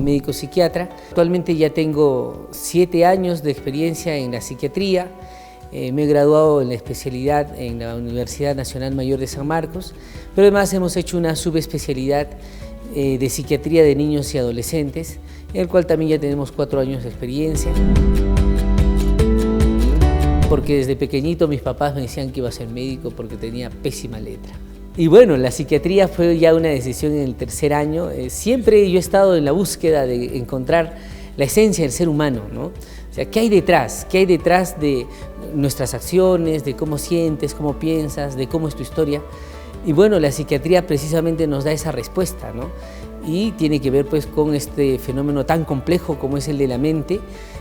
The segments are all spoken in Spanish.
médico psiquiatra. Actualmente ya tengo 7 años de experiencia en la psiquiatría. Me he graduado en la especialidad en la Universidad Nacional Mayor de San Marcos, pero además hemos hecho una subespecialidad de psiquiatría de niños y adolescentes, en el cual también ya tenemos 4 años de experiencia. Porque desde pequeñito mis papás me decían que iba a ser médico porque tenía pésima letra. Y bueno, la psiquiatría fue ya una decisión en el 3er año. Siempre yo he estado en la búsqueda de encontrar la esencia del ser humano, ¿no? O sea, ¿qué hay detrás? ¿Qué hay detrás de nuestras acciones, de cómo sientes, cómo piensas, de cómo es tu historia? Y bueno, la psiquiatría precisamente nos da esa respuesta, ¿no? Y tiene que ver pues con este fenómeno tan complejo como es el de la mente,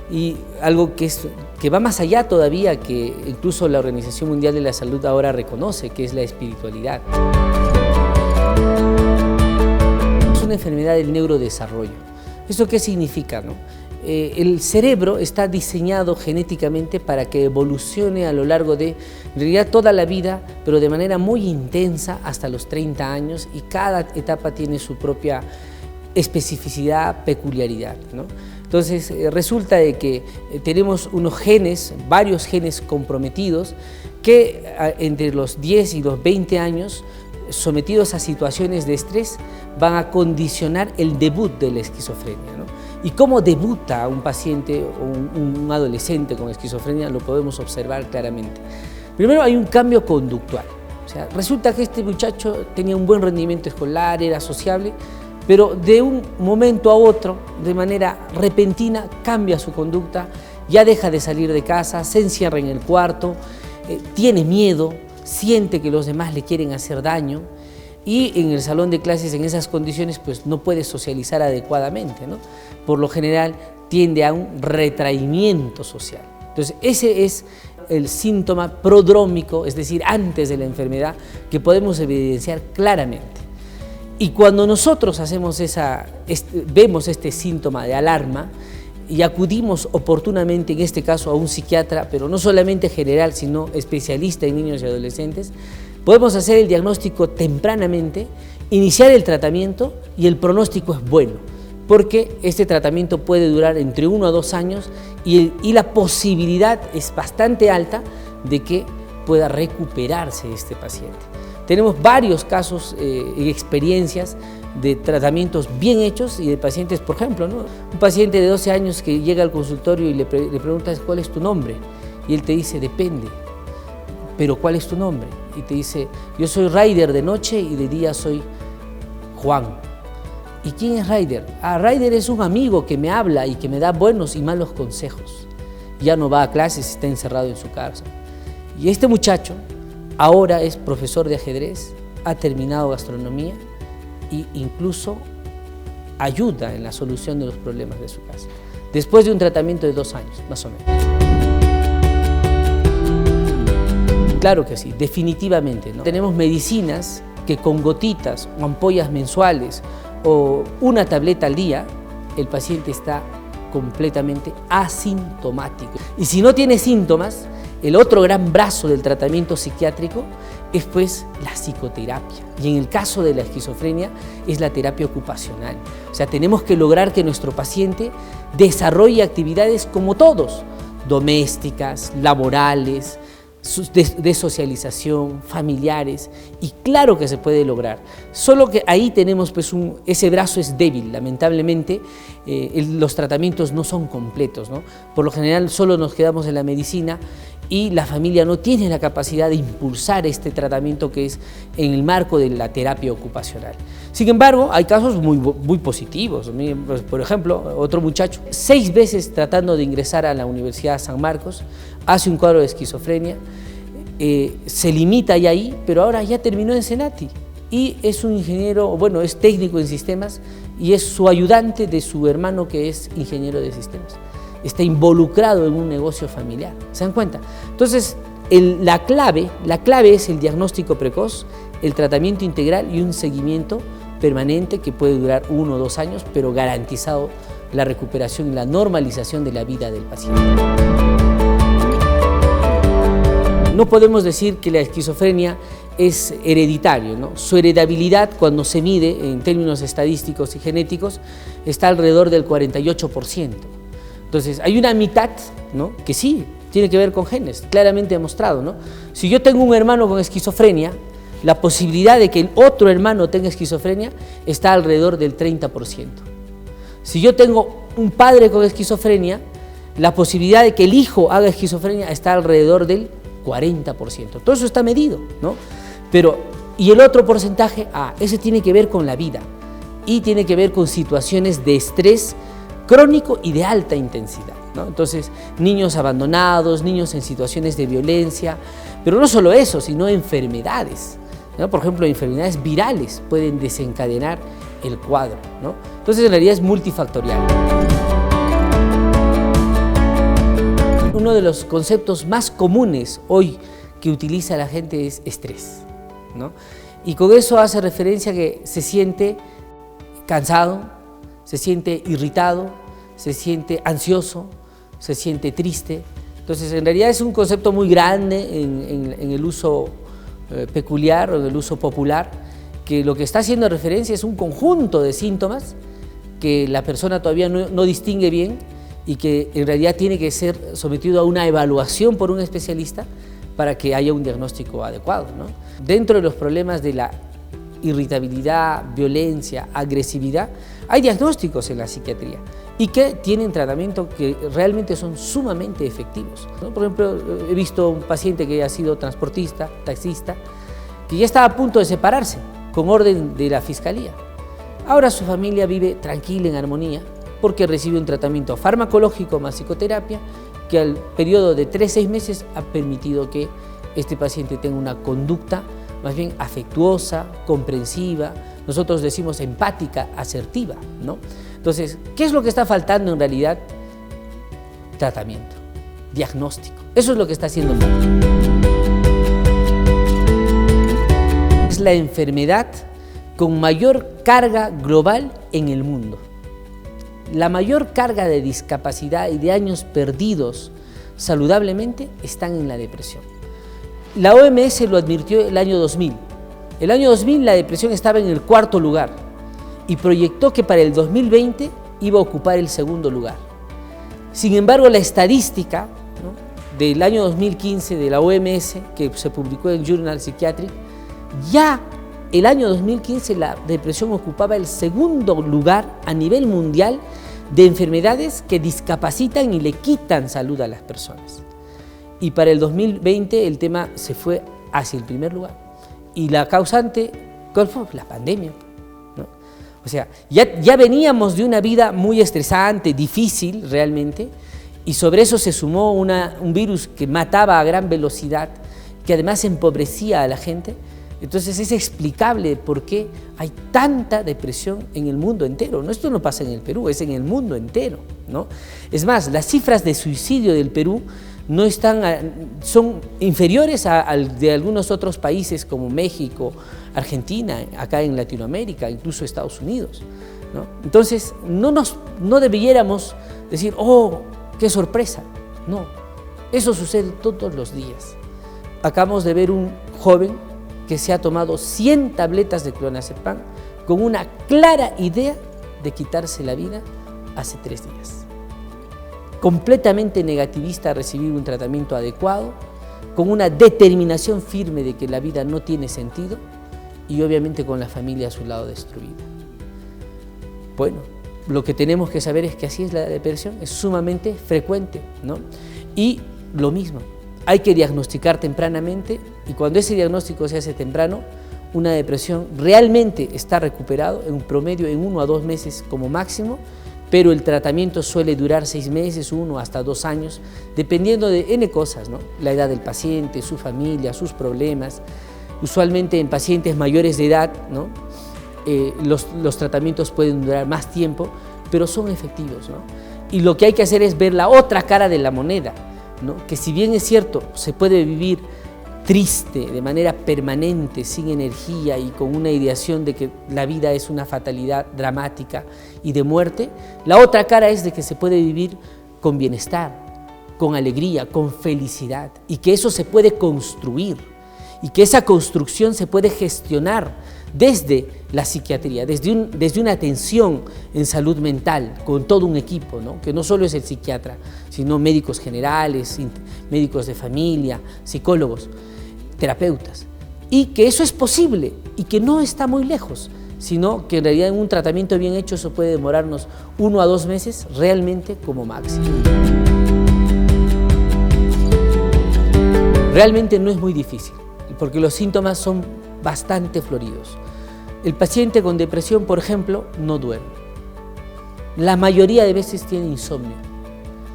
y algo que va más allá todavía, que incluso la Organización Mundial de la Salud ahora reconoce, que es la espiritualidad. Es una enfermedad del neurodesarrollo. ¿Esto qué significa, no? El cerebro está diseñado genéticamente para que evolucione a lo largo de, en realidad, toda la vida, pero de manera muy intensa hasta los 30 años, y cada etapa tiene su propia especificidad, peculiaridad, ¿no? Entonces resulta de que tenemos unos genes, varios genes comprometidos, que entre los 10 y los 20 años, sometidos a situaciones de estrés, van a condicionar el debut de la esquizofrenia, ¿no? Y cómo debuta un paciente o un adolescente con esquizofrenia lo podemos observar claramente. Primero hay un cambio conductual. O sea, resulta que este muchacho tenía un buen rendimiento escolar, era sociable, pero de un momento a otro, de manera repentina, cambia su conducta, ya deja de salir de casa, se encierra en el cuarto, tiene miedo, siente que los demás le quieren hacer daño, y en el salón de clases, en esas condiciones, pues no puede socializar adecuadamente, ¿no? Por lo general tiende a un retraimiento social. Entonces ese es el síntoma prodrómico, es decir, antes de la enfermedad, que podemos evidenciar claramente. Y cuando nosotros vemos este síntoma de alarma y acudimos oportunamente, en este caso a un psiquiatra, pero no solamente general, sino especialista en niños y adolescentes, podemos hacer el diagnóstico tempranamente, iniciar el tratamiento, y el pronóstico es bueno, porque este tratamiento puede durar entre 1 a 2 años y la posibilidad es bastante alta de que pueda recuperarse este paciente. Tenemos varios casos y experiencias de tratamientos bien hechos y de pacientes, por ejemplo, ¿no? Un paciente de 12 años que llega al consultorio y le preguntas ¿cuál es tu nombre? Y él te dice, depende. ¿Pero cuál es tu nombre? Y te dice, yo soy Ryder de noche y de día soy Juan. ¿Y quién es Ryder? Ah, Ryder es un amigo que me habla y que me da buenos y malos consejos. Ya no va a clases, está encerrado en su casa. Y este muchacho ahora es profesor de ajedrez, ha terminado gastronomía e incluso ayuda en la solución de los problemas de su casa, después de un tratamiento de 2 años, más o menos. Claro que sí, definitivamente, ¿no? Tenemos medicinas que con gotitas o ampollas mensuales o una tableta al día, el paciente está completamente asintomático. Y si no tiene síntomas, el otro gran brazo del tratamiento psiquiátrico es pues la psicoterapia. Y en el caso de la esquizofrenia es la terapia ocupacional. O sea, tenemos que lograr que nuestro paciente desarrolle actividades como todos, domésticas, laborales, de socialización, familiares, y claro que se puede lograr, solo que ahí tenemos pues ese brazo es débil, lamentablemente. Los tratamientos no son completos, ¿no? Por lo general solo nos quedamos en la medicina y la familia no tiene la capacidad de impulsar este tratamiento que es en el marco de la terapia ocupacional. Sin embargo, hay casos muy positivos. Por ejemplo, otro muchacho, 6 veces tratando de ingresar a la Universidad de San Marcos, hace un cuadro de esquizofrenia, se limita ya ahí, pero ahora ya terminó en Senati y es un ingeniero, bueno, es técnico en sistemas y es su ayudante de su hermano que es ingeniero de sistemas. Está involucrado en un negocio familiar, ¿se dan cuenta? Entonces, la clave es el diagnóstico precoz, el tratamiento integral y un seguimiento permanente que puede durar 1 o 2 años, pero garantizado la recuperación y la normalización de la vida del paciente. No podemos decir que la esquizofrenia es hereditario, ¿no? Su heredabilidad, cuando se mide en términos estadísticos y genéticos, está alrededor del 48%. Entonces, hay una mitad, ¿no?, que sí tiene que ver con genes, claramente demostrado, ¿no? Si yo tengo un hermano con esquizofrenia, la posibilidad de que el otro hermano tenga esquizofrenia está alrededor del 30%. Si yo tengo un padre con esquizofrenia, la posibilidad de que el hijo haga esquizofrenia está alrededor del 40%. Todo eso está medido, ¿no? Pero, y el otro porcentaje, ese tiene que ver con la vida y tiene que ver con situaciones de estrés crónico y de alta intensidad, ¿no? Entonces, niños abandonados, niños en situaciones de violencia, pero no solo eso, sino enfermedades, ¿no? Por ejemplo, enfermedades virales pueden desencadenar el cuadro, ¿no? Entonces, en realidad es multifactorial. Uno de los conceptos más comunes hoy que utiliza la gente es estrés, ¿no? Y con eso hace referencia a que se siente cansado, se siente irritado, se siente ansioso, se siente triste. Entonces, en realidad es un concepto muy grande en el uso peculiar o en el uso popular, que lo que está haciendo referencia es un conjunto de síntomas que la persona todavía no distingue bien y que en realidad tiene que ser sometido a una evaluación por un especialista para que haya un diagnóstico adecuado, ¿no? Dentro de los problemas de la irritabilidad, violencia, agresividad, hay diagnósticos en la psiquiatría y que tienen tratamiento que realmente son sumamente efectivos, ¿no? Por ejemplo, he visto un paciente que ha sido transportista, taxista, que ya estaba a punto de separarse con orden de la fiscalía. Ahora su familia vive tranquila, en armonía, porque recibe un tratamiento farmacológico más psicoterapia que al periodo de 3-6 meses ha permitido que este paciente tenga una conducta más bien afectuosa, comprensiva, nosotros decimos empática, asertiva, ¿no? Entonces, ¿qué es lo que está faltando en realidad? Tratamiento, diagnóstico, eso es lo que está haciendo falta. Es la enfermedad con mayor carga global en el mundo. La mayor carga de discapacidad y de años perdidos saludablemente están en la depresión. La OMS lo advirtió el año 2000. El año 2000 la depresión estaba en el 4º lugar y proyectó que para el 2020 iba a ocupar el 2º lugar. Sin embargo, la estadística, ¿no?, del año 2015 de la OMS, que se publicó en Journal Psychiatric, ya el año 2015 la depresión ocupaba el 2º lugar a nivel mundial de enfermedades que discapacitan y le quitan salud a las personas. Y para el 2020 el tema se fue hacia el 1er lugar. Y la causante, ¿cuál fue? La pandemia, ¿no? O sea, ya veníamos de una vida muy estresante, difícil realmente, y sobre eso se sumó un virus que mataba a gran velocidad, que además empobrecía a la gente. Entonces es explicable por qué hay tanta depresión en el mundo entero. No, esto no pasa en el Perú, es en el mundo entero, ¿no? Es más, las cifras de suicidio del Perú son inferiores al de algunos otros países como México, Argentina, acá en Latinoamérica, incluso Estados Unidos, ¿no? Entonces no debiéramos decir, oh, qué sorpresa. No, eso sucede todos los días. Acabamos de ver un joven que se ha tomado 100 tabletas de clonazepam con una clara idea de quitarse la vida hace 3 días. Completamente negativista a recibir un tratamiento adecuado, con una determinación firme de que la vida no tiene sentido y obviamente con la familia a su lado destruida. Bueno, lo que tenemos que saber es que así es la depresión, es sumamente frecuente, ¿no? Y lo mismo, hay que diagnosticar tempranamente y cuando ese diagnóstico se hace temprano, una depresión realmente está recuperado en un promedio en 1 a 2 meses como máximo, pero el tratamiento suele durar 6 meses, 1 hasta 2 años, dependiendo de N cosas, ¿no? La edad del paciente, su familia, sus problemas. Usualmente en pacientes mayores de edad, ¿no?, los tratamientos pueden durar más tiempo, pero son efectivos, ¿no? Y lo que hay que hacer es ver la otra cara de la moneda, ¿no? Que si bien es cierto, se puede vivir triste, de manera permanente, sin energía y con una ideación de que la vida es una fatalidad dramática y de muerte, la otra cara es de que se puede vivir con bienestar, con alegría, con felicidad y que eso se puede construir y que esa construcción se puede gestionar desde la psiquiatría, desde una atención en salud mental, con todo un equipo, ¿no? Que no solo es el psiquiatra, sino médicos generales, médicos de familia, psicólogos, terapeutas, y que eso es posible y que no está muy lejos, sino que en realidad en un tratamiento bien hecho eso puede demorarnos 1 a 2 meses realmente como máximo. Realmente no es muy difícil, porque los síntomas son bastante floridos. El paciente con depresión, por ejemplo, no duerme. La mayoría de veces tiene insomnio.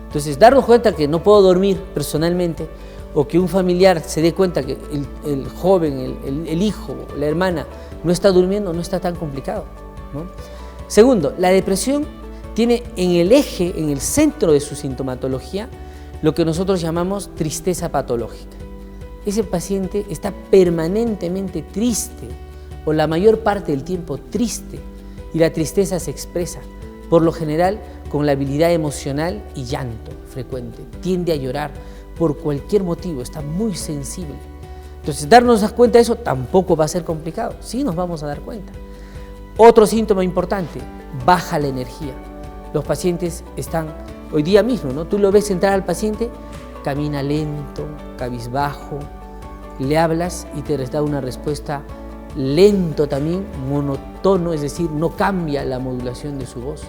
Entonces, darnos cuenta que no puedo dormir personalmente, o que un familiar se dé cuenta que el joven, el hijo, la hermana no está durmiendo, no está tan complicado, ¿no? Segundo, la depresión tiene en el eje, en el centro de su sintomatología, lo que nosotros llamamos tristeza patológica. Ese paciente está permanentemente triste, o la mayor parte del tiempo triste, y la tristeza se expresa, por lo general, con la habilidad emocional y llanto frecuente. Tiende a llorar por cualquier motivo, está muy sensible. Entonces, darnos cuenta de eso tampoco va a ser complicado, sí nos vamos a dar cuenta. Otro síntoma importante, baja la energía. Los pacientes están, hoy día mismo, ¿no? Tú lo ves entrar al paciente, camina lento, cabizbajo, le hablas y te da una respuesta lento también, monótono, es decir, no cambia la modulación de su voz.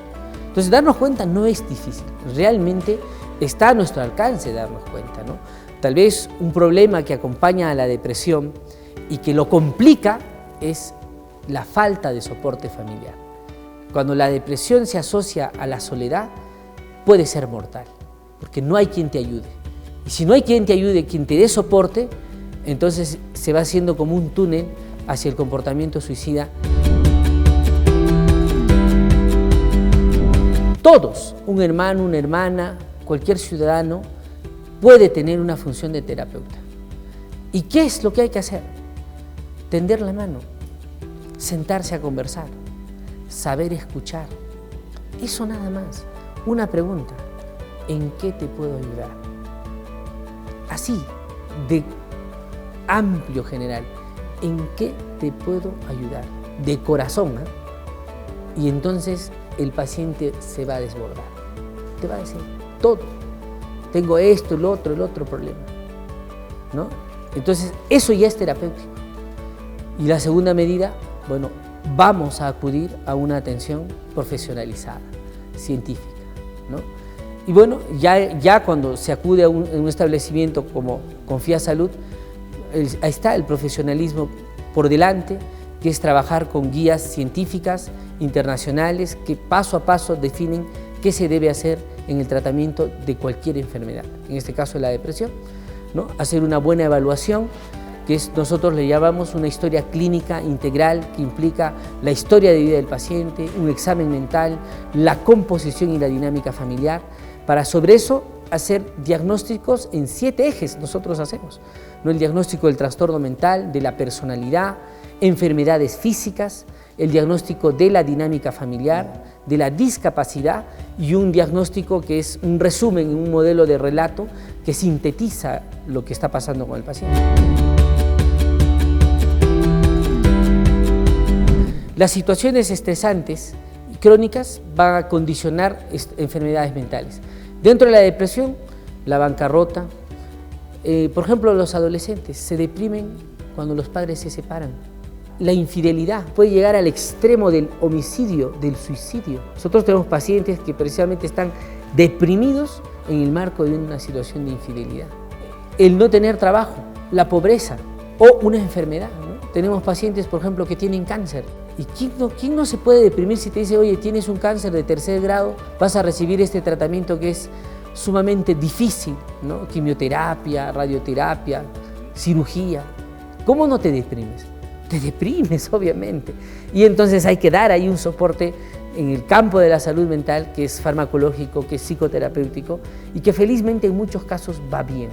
Entonces, darnos cuenta no es difícil, realmente está a nuestro alcance darnos cuenta, ¿no? Tal vez un problema que acompaña a la depresión y que lo complica es la falta de soporte familiar. Cuando la depresión se asocia a la soledad, puede ser mortal, porque no hay quien te ayude. Y si no hay quien te ayude, quien te dé soporte, entonces se va haciendo como un túnel hacia el comportamiento suicida. Todos, un hermano, una hermana, cualquier ciudadano, puede tener una función de terapeuta. ¿Y qué es lo que hay que hacer? Tender la mano, sentarse a conversar, saber escuchar. Eso nada más. Una pregunta, ¿en qué te puedo ayudar? Así, de amplio general, ¿en qué te puedo ayudar? De corazón, ¿eh? Y entonces el paciente se va a desbordar. Te va a decir todo. Tengo esto, el otro problema, ¿no? Entonces, eso ya es terapéutico. Y la segunda medida, bueno, vamos a acudir a una atención profesionalizada, científica, ¿no? Y bueno, ya cuando se acude a un establecimiento como Confía Salud, ahí está el profesionalismo por delante, que es trabajar con guías científicas internacionales que paso a paso definen qué se debe hacer en el tratamiento de cualquier enfermedad, en este caso la depresión, ¿no? Hacer una buena evaluación, que nosotros le llamamos una historia clínica integral, que implica la historia de vida del paciente, un examen mental, la composición y la dinámica familiar, para sobre eso hacer diagnósticos en 7 ejes nosotros hacemos, ¿no? El diagnóstico del trastorno mental, de la personalidad, enfermedades físicas, el diagnóstico de la dinámica familiar, de la discapacidad y un diagnóstico que es un resumen, un modelo de relato que sintetiza lo que está pasando con el paciente. Las situaciones estresantes y crónicas van a condicionar enfermedades mentales. Dentro de la depresión, la bancarrota, por ejemplo, los adolescentes se deprimen cuando los padres se separan. La infidelidad puede llegar al extremo del homicidio, del suicidio. Nosotros tenemos pacientes que precisamente están deprimidos en el marco de una situación de infidelidad. El no tener trabajo, la pobreza o una enfermedad, ¿no? Tenemos pacientes, por ejemplo, que tienen cáncer. ¿Y quién no se puede deprimir si te dice, oye, tienes un cáncer de 3er grado, vas a recibir este tratamiento que es sumamente difícil, ¿no? Quimioterapia, radioterapia, cirugía? ¿Cómo no te deprimes? Te deprimes, obviamente. Y entonces hay que dar ahí un soporte en el campo de la salud mental, que es farmacológico, que es psicoterapéutico, y que felizmente en muchos casos va bien.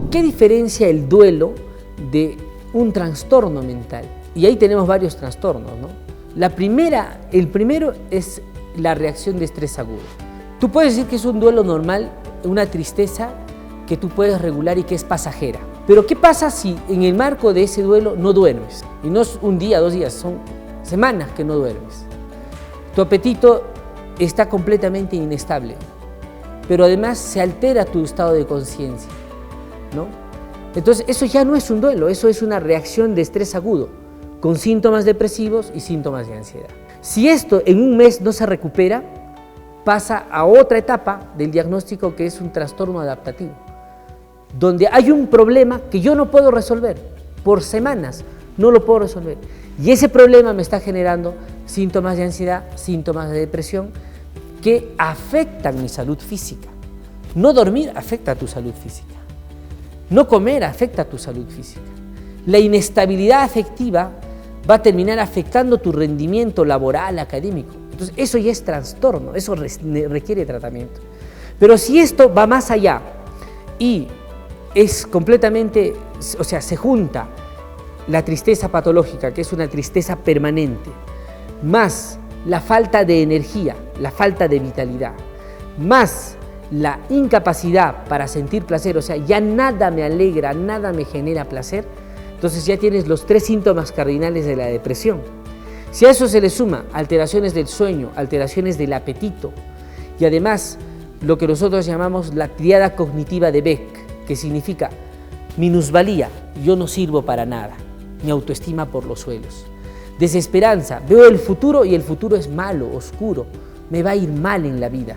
¿Qué diferencia el duelo de un trastorno mental? Y ahí tenemos varios trastornos, ¿no? El primero es la reacción de estrés agudo. Tú puedes decir que es un duelo normal, una tristeza que tú puedes regular y que es pasajera. Pero ¿qué pasa si en el marco de ese duelo no duermes? Y no es un día, 2 días, son semanas que no duermes. Tu apetito está completamente inestable, pero además se altera tu estado de conciencia, ¿no? Entonces eso ya no es un duelo, eso es una reacción de estrés agudo, con síntomas depresivos y síntomas de ansiedad. Si esto en un mes no se recupera, pasa a otra etapa del diagnóstico, que es un trastorno adaptativo, donde hay un problema que yo no puedo resolver, por semanas no lo puedo resolver, y ese problema me está generando síntomas de ansiedad, síntomas de depresión, que afectan mi salud física. No dormir afecta a tu salud física, no comer afecta a tu salud física. La inestabilidad afectiva va a terminar afectando tu rendimiento laboral, académico. Entonces eso ya es trastorno, eso requiere tratamiento. Pero si esto va más allá y es completamente, o sea, se junta la tristeza patológica, que es una tristeza permanente, más la falta de energía, la falta de vitalidad, más la incapacidad para sentir placer, o sea, ya nada me alegra, nada me genera placer, entonces ya tienes los 3 síntomas cardinales de la depresión. Si a eso se le suma alteraciones del sueño, alteraciones del apetito y además lo que nosotros llamamos la tríada cognitiva de Beck, que significa minusvalía, yo no sirvo para nada, mi autoestima por los suelos. Desesperanza, veo el futuro y el futuro es malo, oscuro, me va a ir mal en la vida.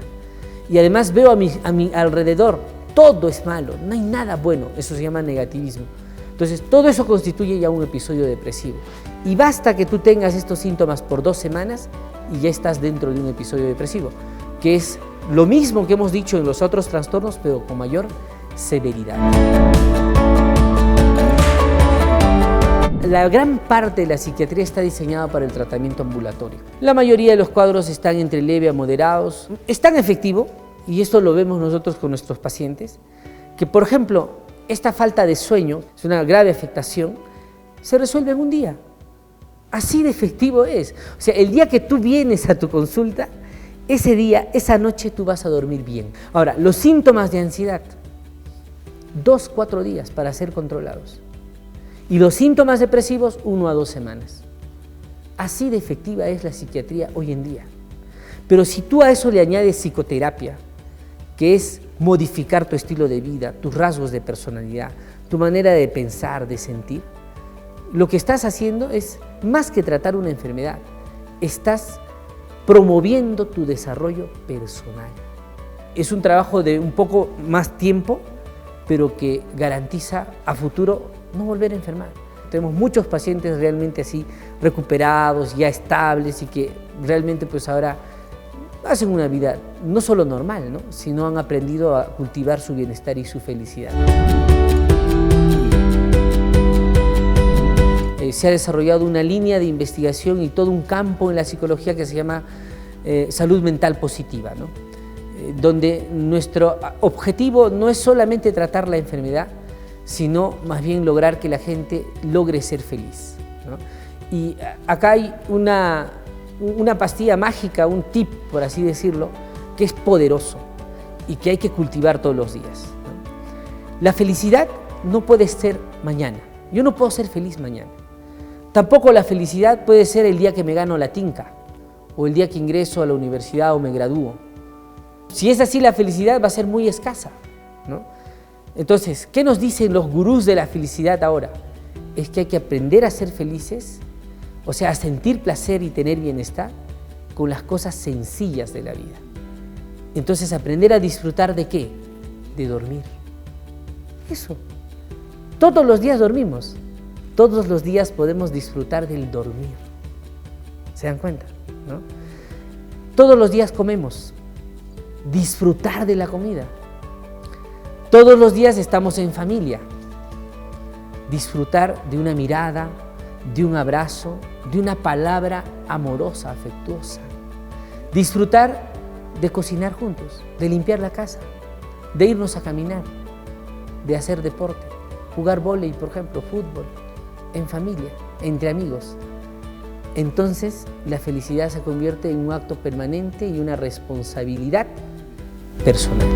Y además veo a mi alrededor, todo es malo, no hay nada bueno, eso se llama negativismo. Entonces todo eso constituye ya un episodio depresivo. Y basta que tú tengas estos síntomas por 2 semanas y ya estás dentro de un episodio depresivo, que es lo mismo que hemos dicho en los otros trastornos, pero con mayor severidad. La gran parte de la psiquiatría está diseñada para el tratamiento ambulatorio. La mayoría de los cuadros están entre leve a moderados. Es tan efectivo, y esto lo vemos nosotros con nuestros pacientes, que por ejemplo, esta falta de sueño, es una grave afectación, se resuelve en un día. Así de efectivo es. O sea, el día que tú vienes a tu consulta, ese día, esa noche tú vas a dormir bien. Ahora, los síntomas de ansiedad, 2-4 días para ser controlados. Y los síntomas depresivos, 1 a 2 semanas. Así de efectiva es la psiquiatría hoy en día. Pero si tú a eso le añades psicoterapia, que es modificar tu estilo de vida, tus rasgos de personalidad, tu manera de pensar, de sentir, lo que estás haciendo es, más que tratar una enfermedad, estás promoviendo tu desarrollo personal. Es un trabajo de un poco más tiempo, pero que garantiza a futuro no volver a enfermar. Tenemos muchos pacientes realmente así recuperados, ya estables y que realmente pues ahora hacen una vida no solo normal, ¿no?, sino han aprendido a cultivar su bienestar y su felicidad. Se ha desarrollado una línea de investigación y todo un campo en la psicología que se llama salud mental positiva, ¿no?, donde nuestro objetivo no es solamente tratar la enfermedad, sino más bien lograr que la gente logre ser feliz, ¿no? Y acá hay una pastilla mágica, un tip, por así decirlo, que es poderoso y que hay que cultivar todos los días, ¿no? La felicidad no puede ser mañana. Yo no puedo ser feliz mañana. Tampoco la felicidad puede ser el día que me gano la tinca o el día que ingreso a la universidad o me gradúo. Si es así, la felicidad va a ser muy escasa, ¿no? Entonces, ¿qué nos dicen los gurús de la felicidad ahora? Es que hay que aprender a ser felices, o sea, a sentir placer y tener bienestar con las cosas sencillas de la vida. Entonces, aprender a disfrutar ¿de qué? De dormir. Eso. Todos los días dormimos. Todos los días podemos disfrutar del dormir. ¿Se dan cuenta? ¿No? Todos los días comemos. Disfrutar de la comida. Todos los días estamos en familia. Disfrutar de una mirada, de un abrazo, de una palabra amorosa, afectuosa. Disfrutar de cocinar juntos, de limpiar la casa, de irnos a caminar, de hacer deporte, jugar vóley, por ejemplo, fútbol, en familia, entre amigos. Entonces, la felicidad se convierte en un acto permanente y una responsabilidad personal.